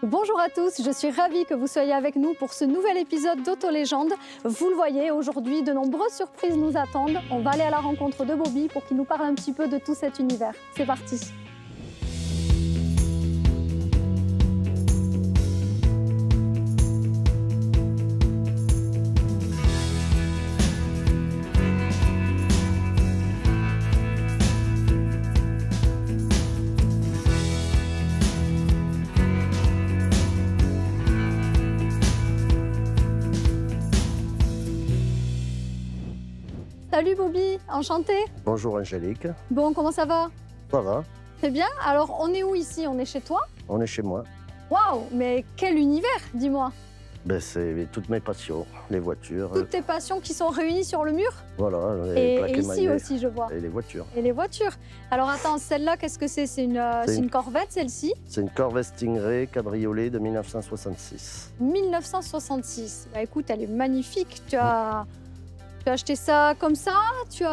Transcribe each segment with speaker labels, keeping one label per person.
Speaker 1: Bonjour à tous, je suis ravie que vous soyez avec nous pour ce nouvel épisode d'Auto-Légende. Vous le voyez, aujourd'hui, de nombreuses surprises nous attendent. On va aller à la rencontre de Bobby pour qu'il nous parle un petit peu de tout cet univers. C'est parti! Salut Bobby, enchanté.
Speaker 2: Bonjour Angélique.
Speaker 1: Bon, comment ça va?
Speaker 2: Ça va?
Speaker 1: Très bien. Alors, on est où ici? On est chez toi?
Speaker 2: On est chez moi.
Speaker 1: Waouh, mais quel univers, dis-moi.
Speaker 2: Ben, c'est toutes mes passions, les voitures.
Speaker 1: Toutes tes passions qui sont réunies sur le mur?
Speaker 2: Voilà, les plaques
Speaker 1: Et ici
Speaker 2: émaillées
Speaker 1: aussi, je vois.
Speaker 2: et les voitures.
Speaker 1: Et les voitures. Alors attends, celle-là, qu'est-ce que c'est? C'est une Corvette, celle-ci?
Speaker 2: C'est une Corvette Stingray cabriolet de 1966.
Speaker 1: 1966. Bah écoute, elle est magnifique. Tu as acheté ça comme ça?
Speaker 2: Oui,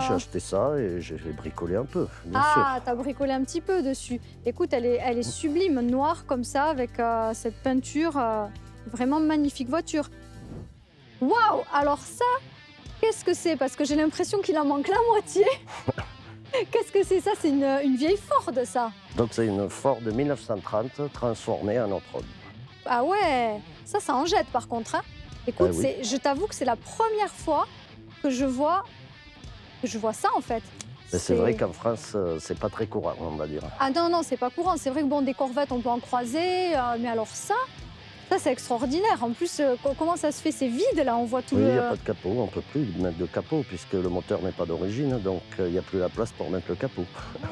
Speaker 2: j'ai acheté ça et j'ai bricolé un peu, bien sûr.
Speaker 1: Ah, t'as bricolé un petit peu dessus. Écoute, elle est sublime, noire comme ça, avec cette peinture. Vraiment magnifique voiture. Waouh! Alors ça, qu'est-ce que c'est? Parce que j'ai l'impression qu'il en manque la moitié. Qu'est-ce que c'est ça? C'est une vieille Ford, ça.
Speaker 2: Donc c'est une Ford de 1930 transformée en off-road.
Speaker 1: Ah ouais, ça en jette par contre. Hein. Écoute,
Speaker 2: oui.
Speaker 1: je t'avoue que c'est la première fois que je vois ça en fait.
Speaker 2: C'est vrai qu'en France, c'est pas très courant, on va dire.
Speaker 1: Ah non, c'est pas courant. C'est vrai que bon, des Corvettes, on peut en croiser, mais alors ça c'est extraordinaire. En plus, comment ça se fait? C'est vide là, on voit tout
Speaker 2: Oui,
Speaker 1: le...
Speaker 2: il n'y a pas de capot, on ne peut plus mettre de capot puisque le moteur n'est pas d'origine, donc il n'y a plus la place pour mettre le capot.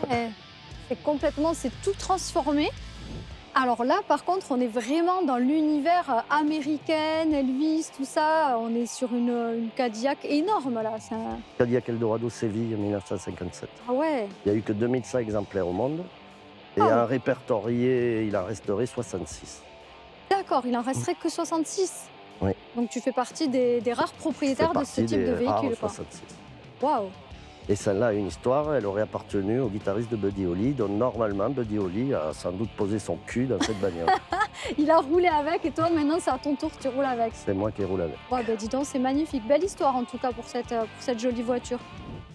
Speaker 1: Ouais, c'est tout transformé. Alors là, par contre, on est vraiment dans l'univers américain, Elvis, tout ça. On est sur une Cadillac énorme là.
Speaker 2: Cadillac Eldorado Séville 1957.
Speaker 1: Ah ouais.
Speaker 2: Il n'y a eu que 2100 exemplaires au monde et un répertorié, il en resterait 66.
Speaker 1: D'accord, il en resterait que 66.
Speaker 2: Oui.
Speaker 1: Donc tu fais partie des rares propriétaires de ce type de véhicule.
Speaker 2: 66.
Speaker 1: Waouh.
Speaker 2: Et celle-là a une histoire, elle aurait appartenu au guitariste de Buddy Holly, dont normalement Buddy Holly a sans doute posé son cul dans cette bagnole.
Speaker 1: Il a roulé avec et toi maintenant c'est à ton tour, tu roules avec.
Speaker 2: C'est moi qui roule avec.
Speaker 1: Ouais, bah dis donc, c'est magnifique. Belle histoire en tout cas pour cette jolie voiture.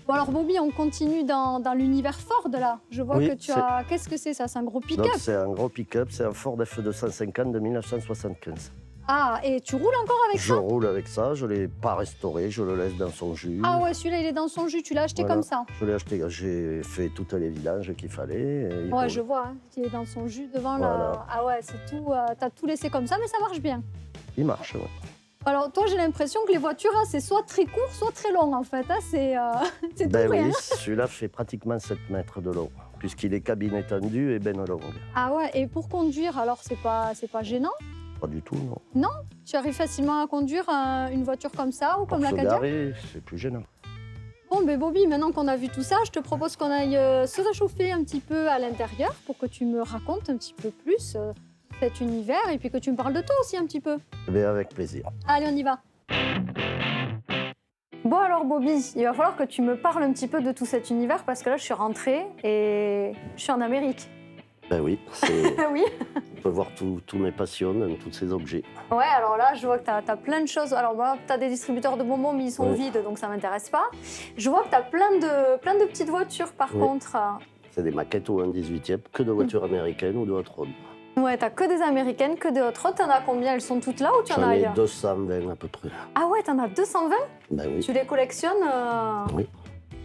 Speaker 1: Bon alors Bobby, on continue dans l'univers Ford là. Je vois que tu as... Qu'est-ce que c'est ça? C'est un gros pick-up?
Speaker 2: C'est un gros pick-up, c'est un Ford F250 de 1975.
Speaker 1: Ah, et tu roules encore avec ça?
Speaker 2: Je roule avec ça, je ne l'ai pas restauré, je le laisse dans son jus.
Speaker 1: Ah ouais, celui-là il est dans son jus, tu l'as acheté comme ça?
Speaker 2: Je l'ai acheté, j'ai fait toutes les vidanges qu'il fallait.
Speaker 1: Ouais, je vois, hein, il est dans son jus devant
Speaker 2: voilà.
Speaker 1: Ah ouais, c'est tout, t'as tout laissé comme ça, mais ça marche bien.
Speaker 2: Il marche, oui.
Speaker 1: Alors toi, j'ai l'impression que les voitures, hein, c'est soit très court, soit très long en fait. Hein, c'est tout
Speaker 2: Ben
Speaker 1: vrai,
Speaker 2: oui,
Speaker 1: hein.
Speaker 2: celui-là fait pratiquement 7 mètres de long, puisqu'il est cabine étendue et benne longue.
Speaker 1: Ah ouais, et pour conduire, alors c'est pas gênant?
Speaker 2: Pas du tout, non.
Speaker 1: Non? Tu arrives facilement à conduire une voiture comme ça ou comme la Cadillac?
Speaker 2: C'est plus gênant.
Speaker 1: Bon, ben Bobby, maintenant qu'on a vu tout ça, je te propose qu'on aille se réchauffer un petit peu à l'intérieur pour que tu me racontes un petit peu plus cet univers et puis que tu me parles de toi aussi un petit peu.
Speaker 2: Mais avec plaisir.
Speaker 1: Allez, on y va. Bon alors Bobby, il va falloir que tu me parles un petit peu de tout cet univers parce que là je suis rentrée et je suis en Amérique.
Speaker 2: Ben oui,
Speaker 1: Oui.
Speaker 2: on peut voir tous mes passions, tous ces objets.
Speaker 1: Ouais, alors là, je vois que tu as plein de choses. Alors, moi, tu as des distributeurs de bonbons, mais ils sont vides, donc ça ne m'intéresse pas. Je vois que tu as plein de petites voitures, par contre.
Speaker 2: C'est des maquettes au 1/18e, que de voitures américaines ou de hot-rod.
Speaker 1: Ouais, tu n'as que des américaines, que des hot-rod. Tu en as combien? Elles sont toutes là ou tu en as ailleurs?
Speaker 2: J'en ai 220 à peu près.
Speaker 1: Ah ouais, tu en as 220?
Speaker 2: Ben oui.
Speaker 1: Tu les collectionnes
Speaker 2: Oui.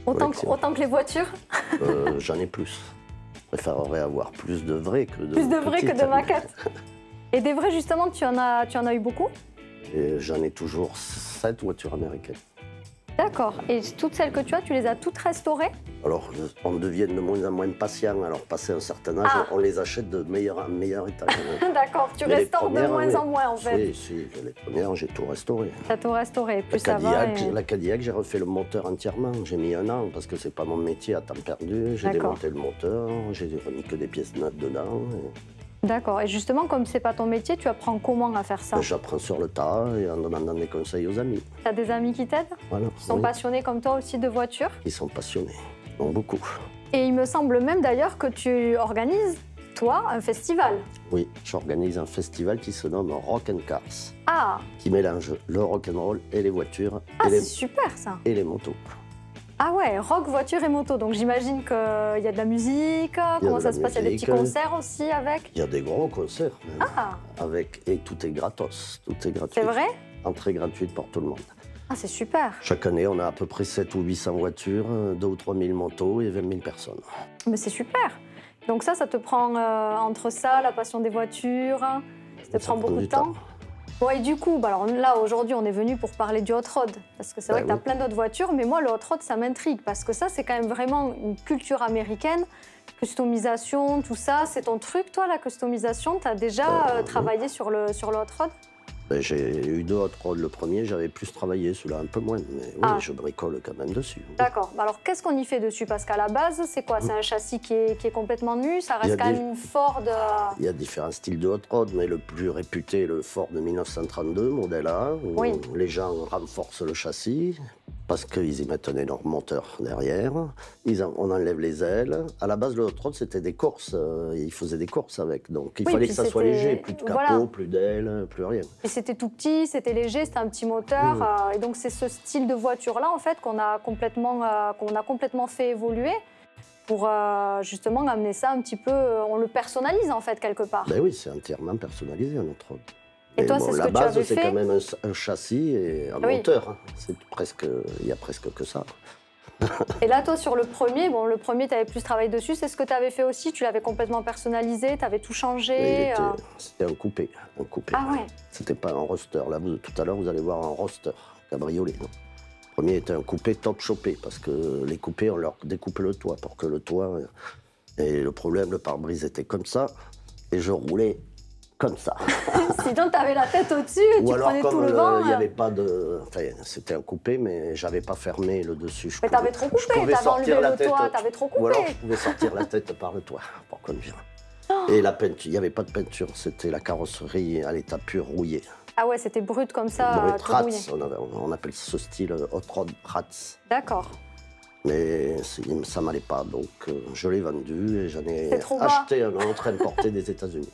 Speaker 1: Autant que les voitures?
Speaker 2: J'en ai plus. Je préférerais avoir plus de vrais que de
Speaker 1: Plus de vrais que de maquettes. Et des vrais, justement, tu en as eu beaucoup?
Speaker 2: J'en ai toujours 7 voitures américaines.
Speaker 1: D'accord. Et toutes celles que tu les as toutes restaurées?
Speaker 2: Alors, on devient de moins en moins patient. Alors, passé un certain âge, on les achète de meilleur en meilleur état.
Speaker 1: D'accord, tu restaures de moins en moins, en fait.
Speaker 2: Oui, si, les premières, j'ai tout restauré.
Speaker 1: Tu as tout restauré, plus ça va.
Speaker 2: La Cadillac, j'ai refait le moteur entièrement. J'ai mis 1 an parce que c'est pas mon métier à temps perdu. J'ai démonté le moteur, j'ai remis que des pièces neuves dedans.
Speaker 1: D'accord. Et justement, comme c'est pas ton métier, tu apprends comment à faire ça?
Speaker 2: J'apprends sur le tas et en demandant des conseils aux amis.
Speaker 1: Tu as des amis qui t'aident?
Speaker 2: Voilà.
Speaker 1: Qui sont passionnés comme toi aussi de voitures?
Speaker 2: Ils sont passionnés, donc beaucoup.
Speaker 1: Et il me semble même d'ailleurs que tu organises toi un festival.
Speaker 2: Oui, j'organise un festival qui se nomme Rock and Cars,
Speaker 1: Ah,
Speaker 2: qui mélange le rock'n'roll et les voitures
Speaker 1: ah
Speaker 2: et,
Speaker 1: c'est
Speaker 2: les,
Speaker 1: super ça.
Speaker 2: et les motos.
Speaker 1: Ah ouais, rock, voiture et moto. Donc j'imagine qu'il y a de la musique. Comment ça se passe? Il y a des petits concerts aussi avec?
Speaker 2: Il y a des gros concerts. Même,
Speaker 1: Ah,
Speaker 2: et tout est gratos, tout est gratuit.
Speaker 1: c'est vrai?
Speaker 2: Entrée gratuite pour tout le monde.
Speaker 1: Ah, c'est super.
Speaker 2: Chaque année, on a à peu près 7 ou 800 voitures, 2 ou 3 000 motos et 20 000 personnes.
Speaker 1: Mais c'est super. Donc ça te prend entre ça, la passion des voitures, ça te prend beaucoup de temps. Ouais, et du coup, bah alors là, aujourd'hui, on est venu pour parler du hot rod. Parce que c'est vrai que tu as plein d'autres voitures, mais moi, le hot rod, ça m'intrigue. Parce que ça, c'est quand même vraiment une culture américaine. Customisation, tout ça, c'est ton truc, toi, la customisation? Tu as déjà travaillé sur le hot rod?
Speaker 2: J'ai eu 2 hot rods. Le premier, j'avais plus travaillé, celui-là un peu moins. Mais oui, je bricole quand même dessus.
Speaker 1: D'accord. Alors, qu'est-ce qu'on y fait dessus? Parce qu'à la base, c'est quoi? C'est un châssis qui est complètement nu? Ça reste quand même une Ford...
Speaker 2: Il y a différents styles de hot rod, mais le plus réputé, le Ford de 1932, modèle A, où les gens renforcent le châssis parce qu'ils y mettent un énorme moteur derrière. On enlève les ailes. À la base, le hot rod, c'était des courses. Ils faisaient des courses avec. Donc, il fallait que ça soit léger. Plus de capot, plus d'ailes, plus rien.
Speaker 1: Et c'était tout petit, c'était léger, c'était un petit moteur. Et donc, c'est ce style de voiture-là, en fait, qu'on a complètement fait évoluer pour justement amener ça un petit peu... on le personnalise, en fait, quelque part.
Speaker 2: Ben oui, c'est entièrement personnalisé, un hot rod.
Speaker 1: Et toi, c'est ce que tu avais fait?
Speaker 2: La base, c'est quand même un châssis et un moteur. Hein. Il y a presque que ça.
Speaker 1: Et là, toi, sur le premier, tu avais plus travaillé dessus. C'est ce que tu avais fait aussi? Tu l'avais complètement personnalisé? Tu avais tout changé?
Speaker 2: C'était un coupé.
Speaker 1: Ah ouais?
Speaker 2: C'était pas un roadster. Là, tout à l'heure, vous allez voir un roadster, cabriolet. Non, le premier était un coupé top chopé, parce que les coupés, on leur découpe le toit pour que le toit... Et le problème, le pare-brise était comme ça, et je roulais comme ça.
Speaker 1: Sinon, tu avais la tête au-dessus, tu prenais tout le vent.
Speaker 2: Il n'y avait pas de... Enfin, c'était un coupé, mais j'avais pas fermé le dessus.
Speaker 1: Mais t'avais trop coupé, t'avais enlevé le toit, t'avais trop coupé.
Speaker 2: Ou alors, je pouvais sortir la tête par le toit pour conduire. Et la peinture, il n'y avait pas de peinture, c'était la carrosserie à l'état pur rouillé.
Speaker 1: Ah ouais, c'était brut comme ça,
Speaker 2: brut,
Speaker 1: tout
Speaker 2: rats,
Speaker 1: rouillé.
Speaker 2: on appelle ce style hot rod rats.
Speaker 1: D'accord.
Speaker 2: Mais ça m'allait pas, donc je l'ai vendu et j'en ai acheté un autre importé des États-Unis.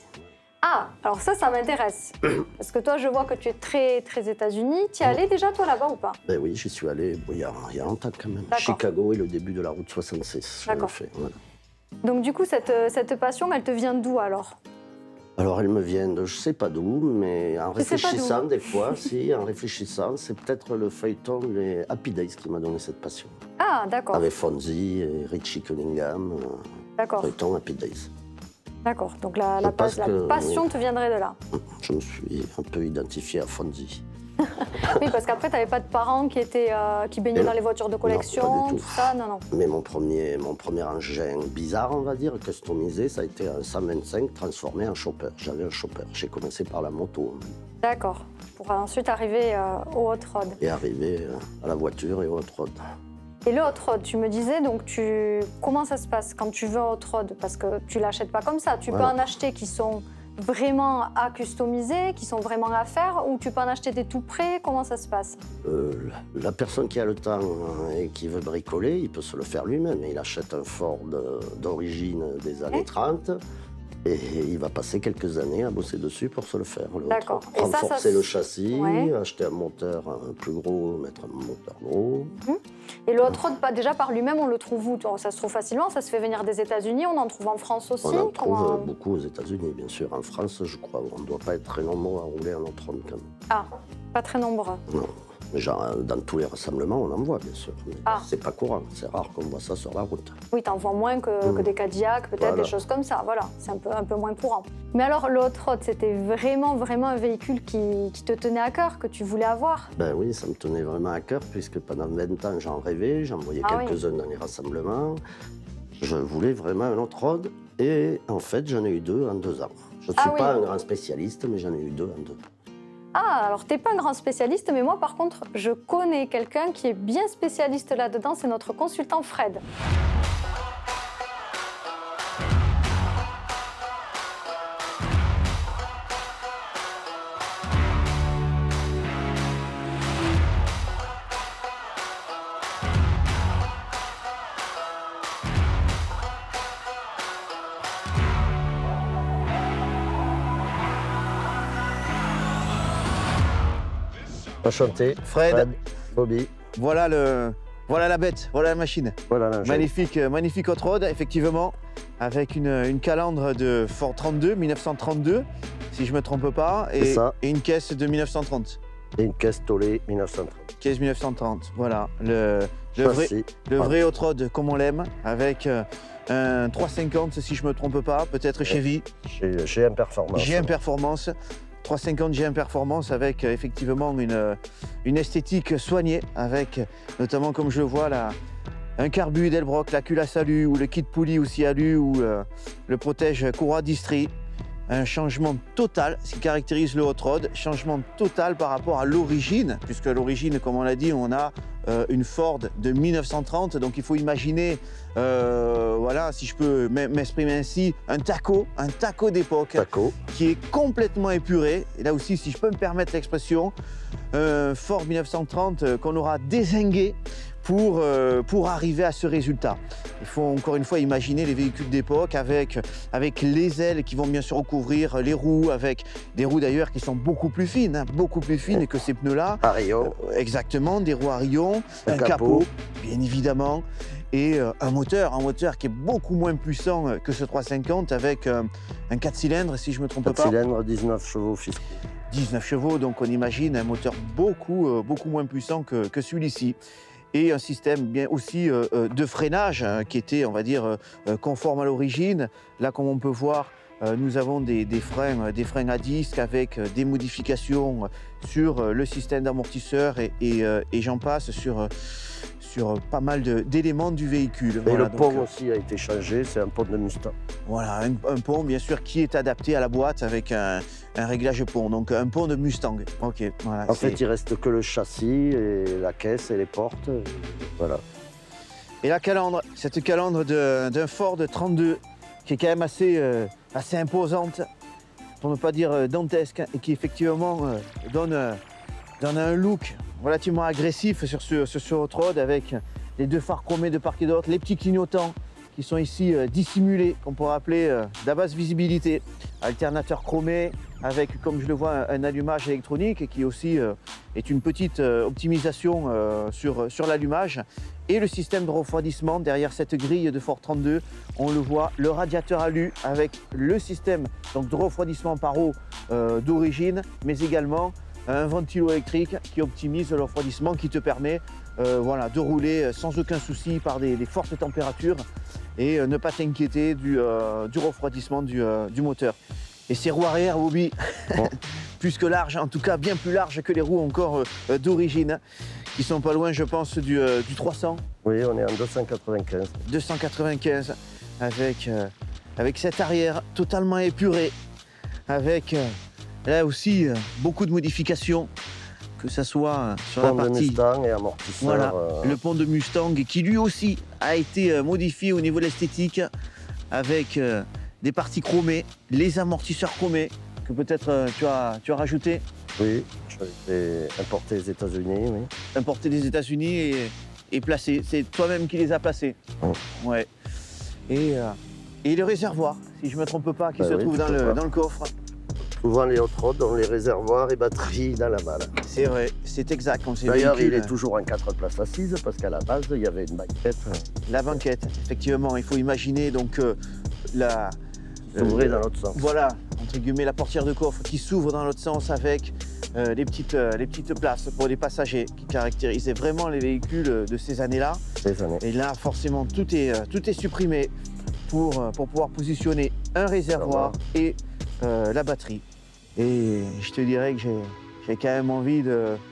Speaker 1: Ah, alors ça m'intéresse. Parce que toi, je vois que tu es très, très États-Unis. Tu y es allé déjà, toi, là-bas ou pas?
Speaker 2: Ben oui, j'y suis allé il y a longtemps quand même. Chicago et le début de la route 66.
Speaker 1: D'accord.
Speaker 2: Voilà.
Speaker 1: Donc du coup, cette passion, elle te vient d'où alors?
Speaker 2: Alors, elle me vient de je sais pas d'où, mais en réfléchissant des fois, en réfléchissant, c'est peut-être le feuilleton les Happy Days qui m'a donné cette passion.
Speaker 1: Ah, d'accord.
Speaker 2: Avec Fonzie et Richie Cunningham.
Speaker 1: D'accord.
Speaker 2: Feuilleton Happy Days.
Speaker 1: D'accord, donc la passion te viendrait de là.
Speaker 2: Je me suis un peu identifié à Fonzie.
Speaker 1: Oui, parce qu'après, tu n'avais pas de parents qui baignaient dans les voitures de collection,
Speaker 2: non, pas du tout.
Speaker 1: Tout ça, non.
Speaker 2: Mais mon premier engin bizarre, on va dire, customisé, ça a été un 125 transformé en chopper. J'avais un chopper. J'ai commencé par la moto.
Speaker 1: D'accord, pour ensuite arriver au hot rod.
Speaker 2: Et arriver à la voiture et au hot rod.
Speaker 1: Et le hot rod, tu me disais, donc comment ça se passe quand tu veux un hot rod? Parce que tu l'achètes pas comme ça. Tu peux en acheter qui sont vraiment à customiser, qui sont vraiment à faire, ou tu peux en acheter des tout prêts? Comment ça se passe?
Speaker 2: La personne qui a le temps et qui veut bricoler, il peut se le faire lui-même. Il achète un Ford d'origine des années 30 et il va passer quelques années à bosser dessus pour se le faire.
Speaker 1: D'accord.
Speaker 2: Renforcer le châssis, acheter un moteur plus gros, mettre un moteur gros.
Speaker 1: Et le hot rod, déjà par lui-même, on le trouve où? Ça se trouve facilement, ça se fait venir des États-Unis, on en trouve en France aussi?
Speaker 2: On en trouve beaucoup aux États-Unis, bien sûr. En France, je crois, on ne doit pas être très nombreux à rouler un hot rod quand même.
Speaker 1: Ah, pas très nombreux.
Speaker 2: Non. Genre, dans tous les rassemblements, on en voit, bien sûr. Mais c'est pas courant, c'est rare qu'on voit ça sur la route.
Speaker 1: Oui, t'en vois moins que des Cadillacs, peut-être des choses comme ça, voilà. C'est un peu moins courant. Mais alors, le hot rod, c'était vraiment un véhicule qui te tenait à cœur, que tu voulais avoir?
Speaker 2: Ben oui, ça me tenait vraiment à cœur, puisque pendant 20 ans, j'en rêvais, j'en voyais quelques-uns dans les rassemblements. Je voulais vraiment un hot rod, et en fait, j'en ai eu 2 en 2 ans. Je ne suis pas un grand spécialiste, mais j'en ai eu 2 en 2 ans.
Speaker 1: Ah, alors t'es pas un grand spécialiste, mais moi par contre, je connais quelqu'un qui est bien spécialiste là-dedans, c'est notre consultant Fred.
Speaker 2: Enchanté.
Speaker 3: Fred.
Speaker 2: Bobby.
Speaker 3: Voilà la bête, voilà la machine.
Speaker 2: Voilà l'engin.
Speaker 3: Magnifique hot rod, effectivement, avec une calandre de Ford 32, 1932, si je ne me trompe pas, et une caisse de 1930.
Speaker 2: Et une caisse Tollet 1930.
Speaker 3: Caisse 1930, voilà. Le vrai hot rod comme on l'aime, avec un 350, si je ne me trompe pas, peut-être Chevy.
Speaker 2: GM Performance.
Speaker 3: GM Performance. 350 GM Performance avec effectivement une esthétique soignée, avec notamment, comme je le vois là, un carbu Delbrock, la culasse alu ou le kit poulie aussi alu ou le protège courroie distri. Un changement total, ce qui caractérise le hot rod, changement total par rapport à l'origine, puisque à l'origine, comme on l'a dit, on a une Ford de 1930, donc il faut imaginer, voilà, si je peux m'exprimer ainsi, un taco d'époque, qui est complètement épuré, et là aussi, si je peux me permettre l'expression, Ford 1930 qu'on aura dézingué pour arriver à ce résultat. Il faut encore une fois imaginer les véhicules d'époque avec les ailes qui vont bien sûr recouvrir les roues, avec des roues d'ailleurs qui sont beaucoup plus fines que ces pneus-là.
Speaker 2: À rayons.
Speaker 3: Exactement, des roues à rayons, un capot, bien évidemment, et un moteur qui est beaucoup moins puissant que ce 350 avec un 4 cylindres, si je ne me trompe pas.
Speaker 2: 4 cylindres, 19 chevaux fiscaux.
Speaker 3: 19 chevaux, donc on imagine un moteur beaucoup moins puissant que celui-ci. Et un système bien aussi de freinage qui était, on va dire, conforme à l'origine. Là, comme on peut voir, nous avons des freins à disque avec des modifications sur le système d'amortisseur et j'en passe sur pas mal d'éléments du véhicule.
Speaker 2: Et voilà, le pont aussi a été changé, c'est un pont de Mustang.
Speaker 3: Voilà, un pont bien sûr qui est adapté à la boîte avec un réglage pont, donc un pont de Mustang. Ok, voilà.
Speaker 2: En fait, il reste que le châssis et la caisse et les portes, voilà.
Speaker 3: Et la calandre, cette calandre d'un Ford 32 qui est quand même assez imposante, pour ne pas dire dantesque, et qui effectivement donne un look relativement agressif sur ce hot rod, avec les deux phares chromés de part et d'autre, les petits clignotants qui sont ici dissimulés, qu'on pourrait appeler la basse visibilité, alternateur chromé avec, comme je le vois, un allumage électronique qui aussi est une petite optimisation sur l'allumage, et le système de refroidissement derrière cette grille de Ford 32. On le voit, le radiateur alu avec le système donc, de refroidissement par eau d'origine, mais également un ventilo électrique qui optimise le refroidissement, qui te permet voilà, de rouler sans aucun souci par des fortes températures et ne pas t'inquiéter du refroidissement du moteur. Et ces roues arrière, Bobby, plus que larges, en tout cas bien plus larges que les roues encore d'origine, qui sont pas loin, je pense, du 300.
Speaker 2: Oui, on est en 295.
Speaker 3: 295, avec cette arrière totalement épurée, avec là aussi beaucoup de modifications, que ce soit sur la partie...
Speaker 2: Pont de Mustang et amortisseur.
Speaker 3: Voilà, le pont de Mustang qui lui aussi a été modifié au niveau de l'esthétique, avec des parties chromées, les amortisseurs chromés, que peut-être tu as rajouté.
Speaker 2: Oui, je les ai importés des États-Unis. Oui.
Speaker 3: Importés des États-Unis et placés. C'est toi-même qui les as placés. Ouais. Et le réservoir, si je ne me trompe pas, qui se trouve dans le coffre.
Speaker 2: Souvent les hot rods ont les réservoirs et batteries dans la malle.
Speaker 3: C'est vrai, c'est exact.
Speaker 2: D'ailleurs, il est toujours en 4 places assises parce qu'à la base, il y avait une banquette.
Speaker 3: La banquette, effectivement. Il faut imaginer donc
Speaker 2: s'ouvrir dans l'autre sens.
Speaker 3: Voilà, entre guillemets, la portière de coffre qui s'ouvre dans l'autre sens avec les petites places pour les passagers qui caractérisaient vraiment les véhicules de ces années-là. Et là, forcément, tout est supprimé pour pouvoir positionner un réservoir et la batterie. Et je te dirais que j'ai quand même envie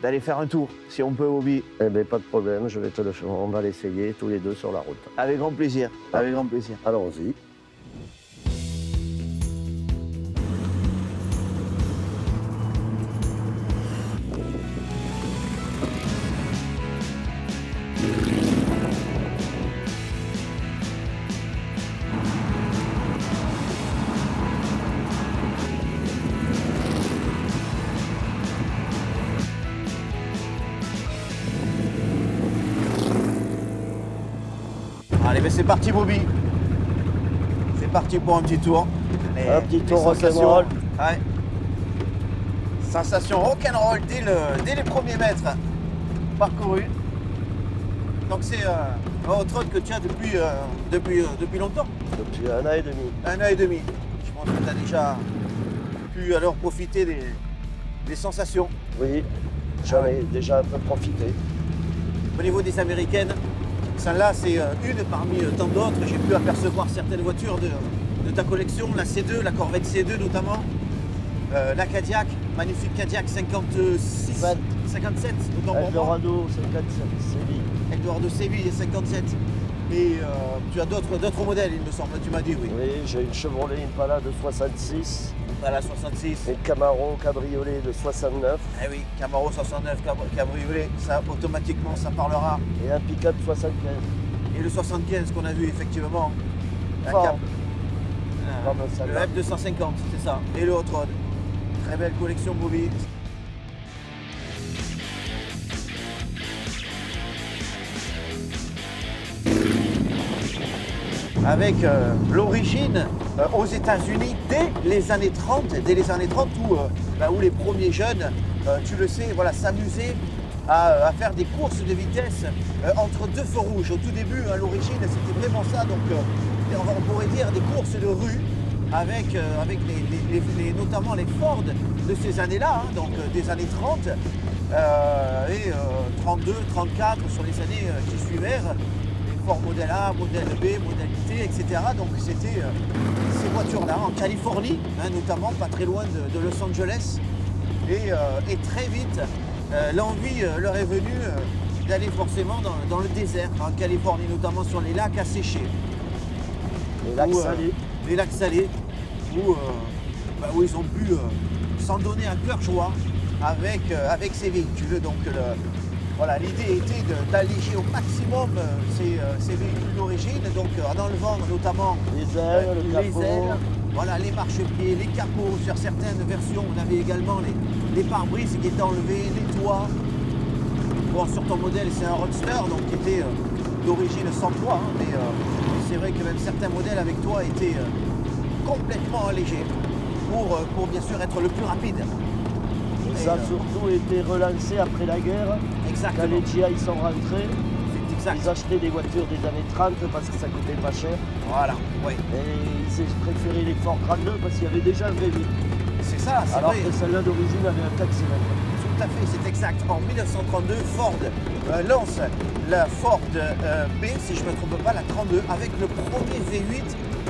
Speaker 3: d'aller faire un tour, si on peut, Bobby.
Speaker 2: Eh bien, pas de problème, je vais te le faire. On va l'essayer tous les deux sur la route.
Speaker 3: Avec grand plaisir, avec grand plaisir.
Speaker 2: Allons-y.
Speaker 3: Allez, ben c'est parti, Bobby. C'est parti pour un petit tour.
Speaker 2: Un petit tour rock'n'roll.
Speaker 3: Ouais. Sensation rock'n'roll dès les premiers mètres parcourus. Donc c'est un hot-rod que tu as depuis longtemps?
Speaker 2: Depuis 1 an et demi.
Speaker 3: 1 an et demi. Je pense que tu as déjà pu alors profiter des sensations.
Speaker 2: Oui, j'en ai déjà un peu profité.
Speaker 3: Au niveau des américaines, celle-là c'est une parmi tant d'autres. J'ai pu apercevoir certaines voitures de ta collection, la C2, la Corvette C2 notamment, la Cadillac, magnifique Cadillac 57, autant pour moi.
Speaker 2: Eldorado 57, Séville.
Speaker 3: Eldorado Séville 57. Et tu as d'autres modèles, il me semble, tu m'as dit, oui.
Speaker 2: Oui, j'ai une Chevrolet Impala de 66.
Speaker 3: Voilà, 66.
Speaker 2: Et Camaro cabriolet de 69.
Speaker 3: Eh oui, Camaro 69 cabriolet, ça automatiquement ça parlera.
Speaker 2: Et un pick-up 75.
Speaker 3: Et le 75 qu'on a vu effectivement.
Speaker 2: Ford.
Speaker 3: Le F250, c'est ça. Et le Hot Rod. Très belle collection mobile. Avec l'origine aux États-Unis dès les années 30, où les premiers jeunes, tu le sais, voilà, s'amusaient à faire des courses de vitesse entre deux feux rouges. Au tout début, à l'origine, c'était vraiment ça. Donc, on pourrait dire des courses de rue avec notamment les Ford de ces années-là, hein, donc des années 30 et 32, 34 sur les années qui suivaient. Ford modèle A, modèle B, modalité, etc. Donc c'était ces voitures-là en Californie, hein, notamment pas très loin de Los Angeles. Et très vite, l'envie leur est venue d'aller forcément dans le désert, en Californie, notamment sur les lacs asséchés.
Speaker 2: Les lacs salés.
Speaker 3: Les lacs salés, où ils ont pu s'en donner à cœur joie avec ces véhicules. Donc voilà, l'idée était d'alléger au maximum ces véhicules d'origine, donc en enlevant notamment
Speaker 2: les ailes,
Speaker 3: voilà, les marchepieds, les capots. Sur certaines versions, on avait également les pare-brises qui étaient enlevés, les toits. Bon, sur ton modèle, c'est un Roadster, donc qui était d'origine sans toit, hein, mais c'est vrai que même certains modèles avec toit étaient complètement allégés pour bien sûr être le plus rapide.
Speaker 2: Ça a surtout été relancé après la guerre.
Speaker 3: Exactement.
Speaker 2: Quand les GI sont rentrés,
Speaker 3: exact.
Speaker 2: Ils achetaient des voitures des années 30 parce que ça coûtait pas cher.
Speaker 3: Voilà, oui.
Speaker 2: Et ils préféraient les Ford 32 parce qu'il y avait déjà un V8.
Speaker 3: C'est ça, c'est
Speaker 2: alors
Speaker 3: vrai.
Speaker 2: que celle-là d'origine avait un 4 cylindres.
Speaker 3: Tout à fait, c'est exact. En 1932, Ford lance la Ford B, si je ne me trompe pas, la 32, avec le premier V8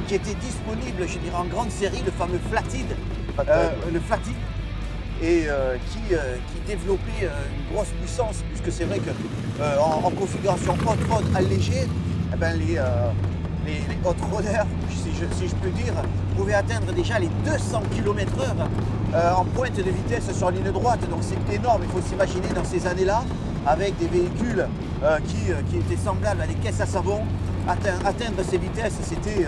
Speaker 3: qui était disponible, je dirais, en grande série, le fameux Flathead. Le Flathead. Et qui développait une grosse puissance, puisque c'est vrai que en configuration hot rod allégée, eh ben les hot roders, si je peux dire, pouvaient atteindre déjà les 200 km/h en pointe de vitesse sur ligne droite. Donc c'est énorme, il faut s'imaginer dans ces années-là, avec des véhicules qui étaient semblables à des caisses à savon, atteindre ces vitesses, c'était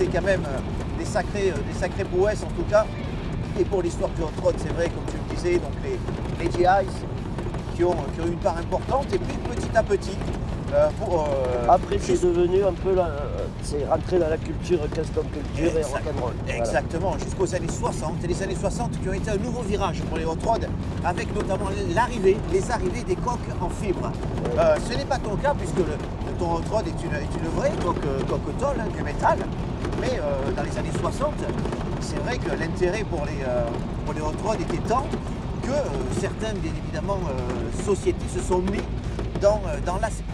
Speaker 3: quand même des sacrées prouesses en tout cas. Et pour l'histoire du hot rod, c'est vrai, comme tu le disais, donc les GIs qui ont une part importante. Et puis petit à petit,
Speaker 2: après c'est devenu un peu c'est rentré dans la culture custom culture et rock'n'roll.
Speaker 3: Exactement, voilà. Jusqu'aux années 60. Et les années 60 qui ont été un nouveau virage pour les hot rod, avec notamment les arrivées des coques en fibre. Ce n'est pas ton cas puisque ton hot rod est une vraie coque tôle, hein, du métal. Mais dans les années 60, c'est vrai que l'intérêt pour les hot rod était tant que certaines, bien évidemment, sociétés se sont mis dans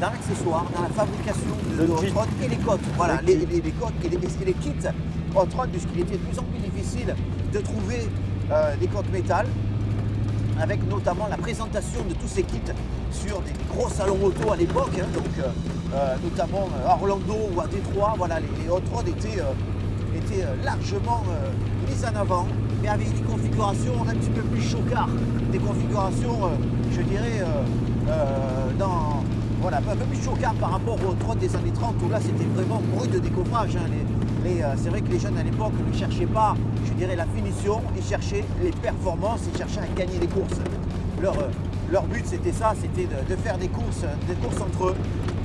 Speaker 3: l'accessoire, dans la fabrication de hot rod et les coques. Voilà, les coques et les kits hot rod, puisqu'il était de plus en plus difficile de trouver des coques métal, avec notamment la présentation de tous ces kits sur des gros salons auto à l'époque, hein, donc notamment à Orlando ou à Détroit. Voilà, les hot rod étaient largement mises en avant, mais avec des configurations un petit peu plus chocards, des configurations, je dirais, un peu plus chocards par rapport aux hot rod des années 30, où là c'était vraiment brut de décoffrage. Hein. C'est vrai que les jeunes à l'époque ne cherchaient pas, je dirais, la finition, ils cherchaient les performances, ils cherchaient à gagner les courses. Leur but c'était ça, c'était de faire des courses entre eux,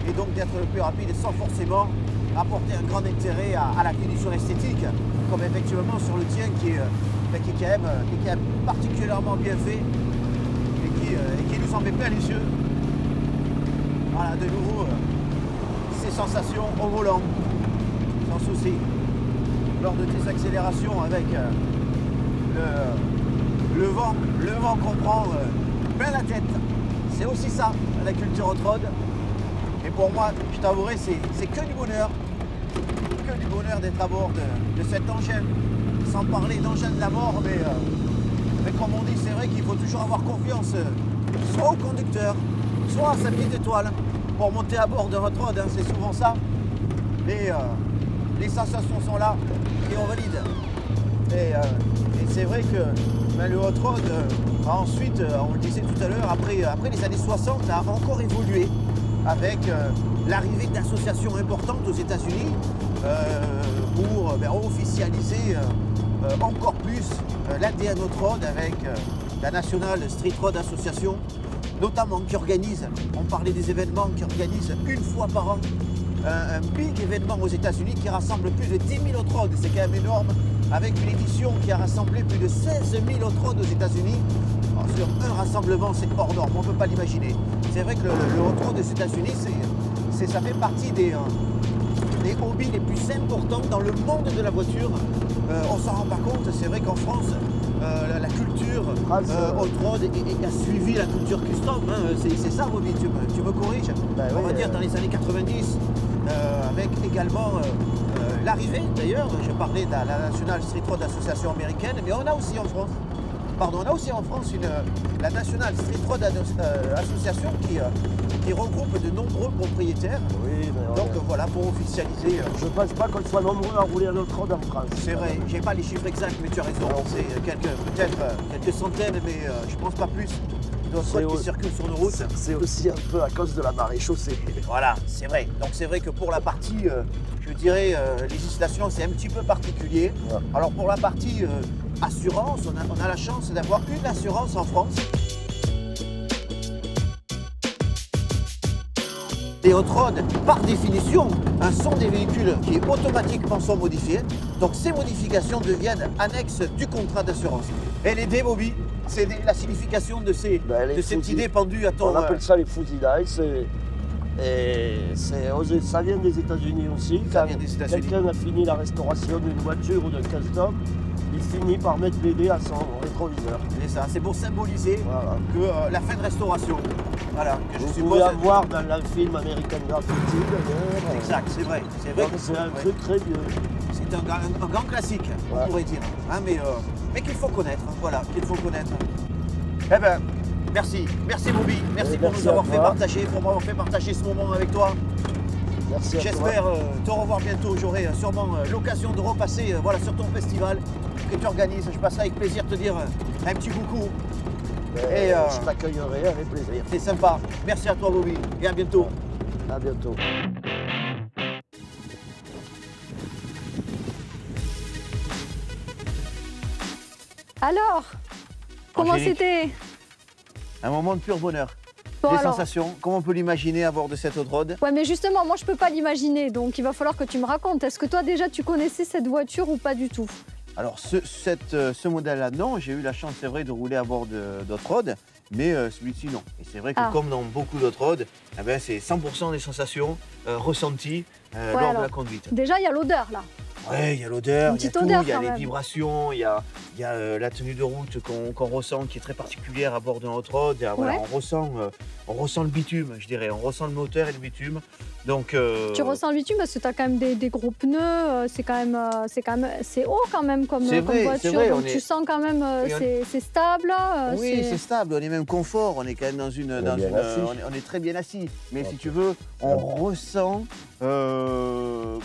Speaker 3: et donc d'être le plus rapide sans forcément apporter un grand intérêt à la finition esthétique, comme effectivement sur le tien qui est quand même particulièrement bien fait et qui nous en met plein les yeux. Voilà, de nouveau, ces sensations au volant, sans souci. Lors de tes accélérations avec le vent qu'on prend plein la tête. C'est aussi ça, la culture off-road. Et pour moi, je t'avouerai, c'est que du bonheur. Que du bonheur d'être à bord de cet engin. Sans parler d'engin de la mort, mais comme on dit, c'est vrai qu'il faut toujours avoir confiance, soit au conducteur, soit à sa petite étoile, pour monter à bord de off-road, hein, c'est souvent ça. Mais les sensations sont là et on valide. Et c'est vrai que le off-road, ensuite, on le disait tout à l'heure, après les années 60, a encore évolué avec l'arrivée d'associations importantes aux États-Unis pour officialiser encore plus l'ADN off-road avec la National Street Road Association, notamment qui organise, on parlait des événements, qui organise une fois par an un big événement aux États-Unis qui rassemble plus de 10 000 off-road, c'est quand même énorme, avec une édition qui a rassemblé plus de 16 000 off-road aux États-Unis. Sur un rassemblement, c'est hors norme, on ne peut pas l'imaginer. C'est vrai que le off-road aux États-Unis, ça fait partie des hobbies les plus importants dans le monde de la voiture. On s'en rend pas compte, c'est vrai qu'en France, la culture off-road a suivi la culture custom, hein. C'est ça, Bobby, tu me corriges.
Speaker 2: Ben
Speaker 3: on
Speaker 2: oui,
Speaker 3: va dire dans les années 90, avec également l'arrivée, d'ailleurs, je parlais de la National Street Road Association américaine, mais on a aussi en France, la National Street Road Association qui regroupe de nombreux propriétaires.
Speaker 2: Oui, mais
Speaker 3: Donc voilà, pour officialiser.
Speaker 2: je pense pas qu'on soit nombreux à rouler à off-road en France.
Speaker 3: C'est vrai, j'ai pas les chiffres exacts, mais tu as raison. C'est peut-être quelques centaines, mais je pense pas plus d'off-road qui circulent sur nos routes.
Speaker 2: C'est aussi un peu à cause de la marée chaussée.
Speaker 3: Voilà, c'est vrai. Donc c'est vrai que pour la partie, je dirais, législation, c'est un petit peu particulier.
Speaker 2: Ouais.
Speaker 3: Alors pour la partie assurance, on a la chance d'avoir une assurance en France. Les off-road, par définition, sont des véhicules qui automatiquement sont modifiés. Donc ces modifications deviennent annexes du contrat d'assurance. Et les D-Bobby, c'est la signification de cette idée pendue à ton...
Speaker 2: On appelle ça les fusils d'ice. Ça vient des États-Unis aussi.
Speaker 3: Ça vient des États-Unis.
Speaker 2: Quelqu'un a fini la restauration d'une voiture ou d'un custom, il finit par mettre les dés à son rétroviseur.
Speaker 3: C'est ça, c'est pour symboliser que la fin de restauration. Voilà, que je
Speaker 2: Vous
Speaker 3: suppose...
Speaker 2: pouvez avoir dans le film American Graffiti d'ailleurs.
Speaker 3: Exact, c'est vrai.
Speaker 2: C'est un truc très vieux.
Speaker 3: C'est un grand classique, on pourrait dire. Hein, mais qu'il faut connaître, voilà, qu'il faut connaître. Eh ben, merci Bobby, merci pour nous avoir fait partager, pour m'avoir fait partager ce moment avec toi.
Speaker 2: Merci à toi.
Speaker 3: J'espère te revoir bientôt. J'aurai sûrement l'occasion de repasser sur ton festival que tu organises. Je passerai avec plaisir te dire un petit coucou.
Speaker 2: Et je t'accueillerai avec plaisir.
Speaker 3: C'est sympa. Merci à toi, Bobby, et à bientôt.
Speaker 2: À bientôt.
Speaker 1: Alors, comment
Speaker 3: Angélique.
Speaker 1: c'était?
Speaker 3: Un moment de pur bonheur.
Speaker 1: Bon,
Speaker 3: Des
Speaker 1: alors.
Speaker 3: sensations, comme on peut l'imaginer à bord de cette off-road.
Speaker 1: Ouais, mais justement, moi, je peux pas l'imaginer, donc il va falloir que tu me racontes. Est-ce que toi, déjà, tu connaissais cette voiture ou pas du tout?
Speaker 3: Alors ce modèle-là, non, j'ai eu la chance, c'est vrai, de rouler à bord d'off-road, mais celui-ci, non. Et c'est vrai que comme dans beaucoup d'off-road, eh ben, c'est 100% des sensations ressenties lors de la conduite.
Speaker 1: Déjà, il y a l'odeur, là.
Speaker 3: Ouais, il y a l'odeur,
Speaker 1: Une
Speaker 3: il y a
Speaker 1: petite
Speaker 3: tout,
Speaker 1: odeur,
Speaker 3: il y a
Speaker 1: quand
Speaker 3: les
Speaker 1: même.
Speaker 3: vibrations, il y a la tenue de route qu'on ressent, qui est très particulière à bord d'un hot-rod. Voilà,
Speaker 1: Ouais.
Speaker 3: on ressent le bitume, je dirais, on ressent le moteur et le bitume. Donc,
Speaker 1: Tu ressens le bitume parce que tu as quand même des gros pneus, c'est haut quand même comme
Speaker 3: C'est vrai,
Speaker 1: voiture,
Speaker 3: c'est vrai,
Speaker 1: donc tu sens quand même c'est stable.
Speaker 3: oui, c'est stable, on est même confort, on est quand même on est très bien assis. Mais si tu veux, on ressent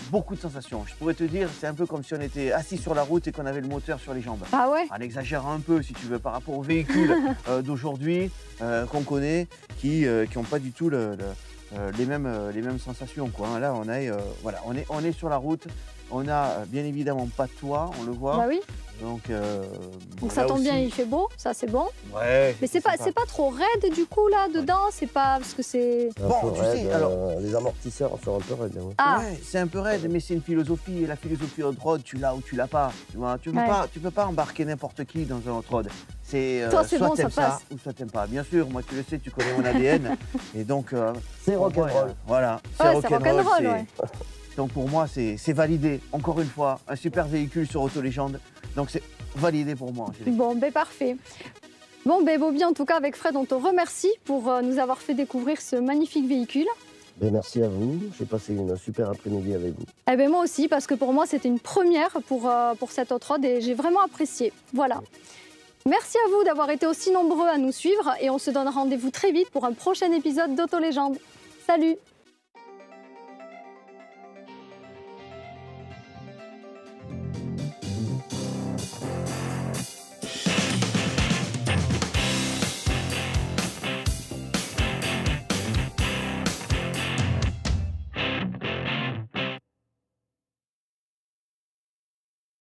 Speaker 3: beaucoup de sensations. Je pourrais te dire, c'est un peu comme si on était assis sur la route et qu'on avait le moteur sur les jambes.
Speaker 1: Ah ouais?
Speaker 3: En exagérant un peu, si tu veux, par rapport aux véhicules d'aujourd'hui qu'on connaît, qui n'ont pas du tout les mêmes sensations, quoi. Là, on est sur la route. On n'a bien évidemment pas de toit, on le voit.
Speaker 1: Bah oui.
Speaker 3: Donc
Speaker 1: ça
Speaker 3: là
Speaker 1: tombe bien,
Speaker 3: aussi-
Speaker 1: il fait beau, ça c'est bon.
Speaker 3: Ouais.
Speaker 1: Mais c'est pas trop raide du coup là dedans, c'est pas parce que c'est.
Speaker 2: Un
Speaker 3: Bon,
Speaker 2: peu
Speaker 3: tu sais,
Speaker 2: raide,
Speaker 3: alors-
Speaker 2: les amortisseurs sont un peu raides. Hein.
Speaker 1: Ah,
Speaker 3: Ouais, c'est un peu raide, mais c'est une philosophie. Et la philosophie hot-rod, tu l'as ou tu l'as pas. Tu vois,
Speaker 1: Ouais.
Speaker 3: tu peux pas embarquer n'importe qui dans un hot-rod. C'est
Speaker 1: Toi, c'est
Speaker 3: soit
Speaker 1: bon, ça
Speaker 3: t'aimes
Speaker 1: passe.
Speaker 3: ou soit t'aimes pas. Bien sûr, moi tu le sais, tu connais mon ADN. Et donc,
Speaker 2: C'est
Speaker 3: pour moi,
Speaker 2: rock'n'roll.
Speaker 3: Voilà,
Speaker 1: Ouais, c'est rock'n'roll,
Speaker 3: c'est-
Speaker 1: ouais.
Speaker 3: Donc pour moi, c'est validé. Encore une fois, un super véhicule sur Autolégende. Donc c'est validé pour moi, Angélique.
Speaker 1: bon, ben parfait. Bon, ben Bobby, en tout cas, avec Fred, on te remercie pour nous avoir fait découvrir ce magnifique véhicule.
Speaker 2: Ben, merci à vous. J'ai passé une super après-midi avec vous.
Speaker 1: Eh ben moi aussi, parce que pour moi, c'était une première pour cette hot rod et j'ai vraiment apprécié. Voilà. Merci à vous d'avoir été aussi nombreux à nous suivre et on se donne rendez-vous très vite pour un prochain épisode d'Autolégende. Salut!